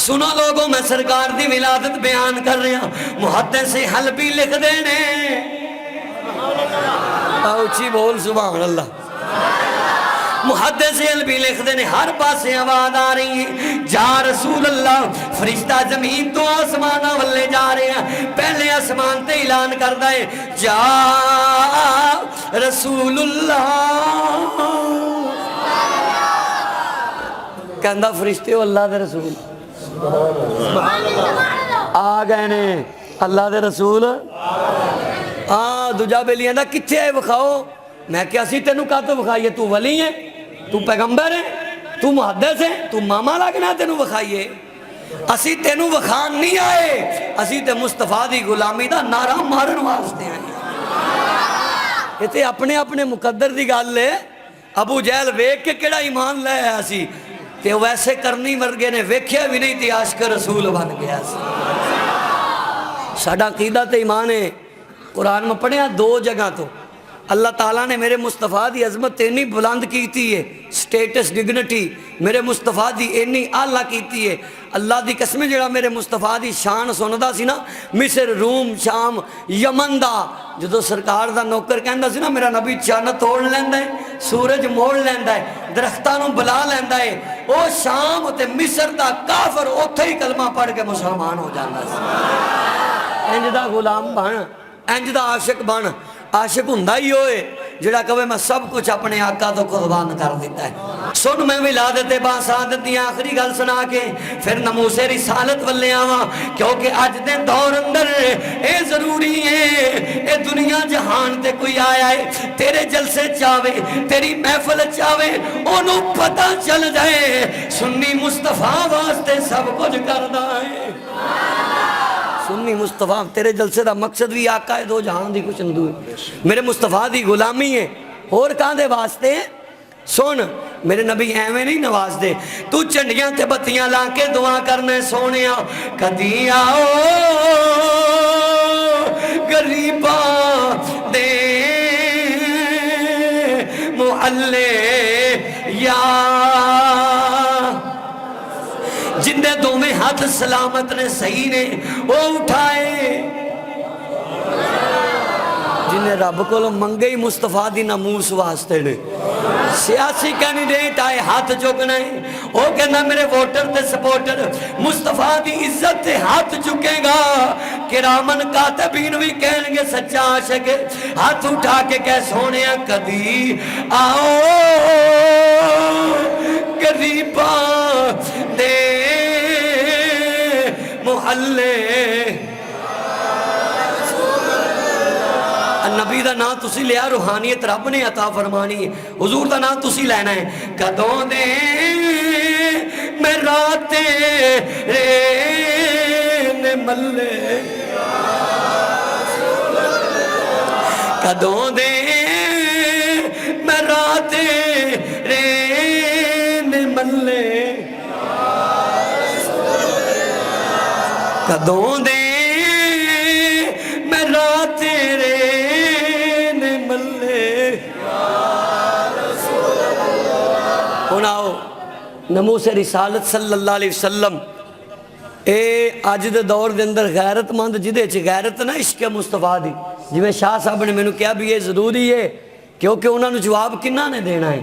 सुनो लोगों, मैं सरकार दी विलादत बयान कर रहा। मुहद्दिस हलबी लिख देने, उची बोल सुभान अल्लाह। मुहद्दिस हलबी लिख देने, हर पासे आवाज आ रही है जा रसूल अल्लाह। फरिश्ता जमीन तो आसमान वाले जा रहे हैं। पहले आसमान ते ऐलान करता है जा रसूलुल्लाह, कहंदा फरिश्ते अल्लाह दे रसूल आ गए ने, अल्लाह दे रसूल। हाँ, दूजा बेली आंदा कित्थे है विखाओ। मैं क्या सी तेनू काहतों विखाईए, तू वली है, तू पैगंबर है, तू मुहद्दिस है, तू मामा लगना तेनू विखाईए। असी तेनू विखान नहीं आए, असी ते मुस्तफा दी गुलामी दा नारा मारन वास्ते आए। ये ते अपने अपने मुकद्दर दी गल है। अबू जहल वेख के केड़ा ईमान ले आया सी, ते वैसे करनी वर्गे ने वेख्या भी नहीं ते आशिक रसूल बन गया सी। साडा अकीदा ते ईमान है। कुरान में पढ़िया दो जगह तो अल्लाह ताला ने मेरे मुस्तफा की अजमत इन्नी बुलंद की है, स्टेटस डिग्निटी मेरे मुस्तफा की इन्नी आला की है। अल्लाह की कसम जो मेरे मुस्तफा की शान सुनता सी ना, मिस्र रूम शाम यमन का, जो सरकार का नौकर कहता सी ना मेरा नबी चन्न तोड़ लेंदा है, सूरज मोड़ लेंदा है, दरख्तों बुला लेंदा है, वो शाम ते मिस्र का काफर उत्थे ही कलमा पढ़ के मुसलमान हो जाता है। इंज दा गुलाम बन, इंज दा आशिक बन। आशिक हुंदा ही होए जिहड़ा कहे मैं सब कुछ अपने आका तो कुर्बान कर दिता है। सुन मैं विलादत बासादत दी आखिरी गल सुना के फिर नमूसे रिसालत वल्ले आवां, क्योंकि अज दे दौर अंदर ये जरूरी है। ये दुनिया जहान ते कोई आया है तेरे जलसे चावे, तेरी महफिल चावे, ओनू पता चल जाए सुन्नी मुस्तफा वास्ते सब कुछ करदा है। सुन्नी मुस्तफा तेरे जलसे का मकसद भी आका है, दो जहान दी कुछ अंदू मेरे मुस्तफा दी गुलामी है, होर काहदे वास्ते। सुन मेरे नबी एवें नहीं नवाजदे, तू झंडियां ते बत्तियां ला के दुआ करना सोने कदी आओ गरीबा दे मुहल्ले या, जिंदे दोवें हाथ सलामत ने सही ने वो उठाए, जिन्हें रब को मंगे ही मुस्तफा दी नमूस वास्ते ने। सियासी कैंडिडेट आए हाथ चुकना है, वो कहना मेरे वोटर ते सपोर्टर मुस्तफा दी इज्जत ते हाथ चुकेगा। किरामन कातिबीन भी कहेंगे सच्चा आशिक हाथ उठा के कह सोने कदी आओ गरीबा दे मुहल्ले। नबी का नाम तुसी लिया, रूहानियत रब ने अता फरमानी है। हुजूर का नाम तुसी लेना है। कदों दे मैं राते रे मल्ले, कदों दे मैं राते रे मल्ले, कदों दे मैं रात रे मल्ले। हुण आओ नमूसे रिसालत सल्लल्लाहु अलैहि वसल्लम। ये अज दे दौर के अंदर गैरतमंद जिदे च गैरत ना इश्क मुस्तफा दी, जिवें शाह साहब ने मैनू कहा भी ये जरूरी है, क्योंकि उन्होंने जवाब किन्ना ने देना है।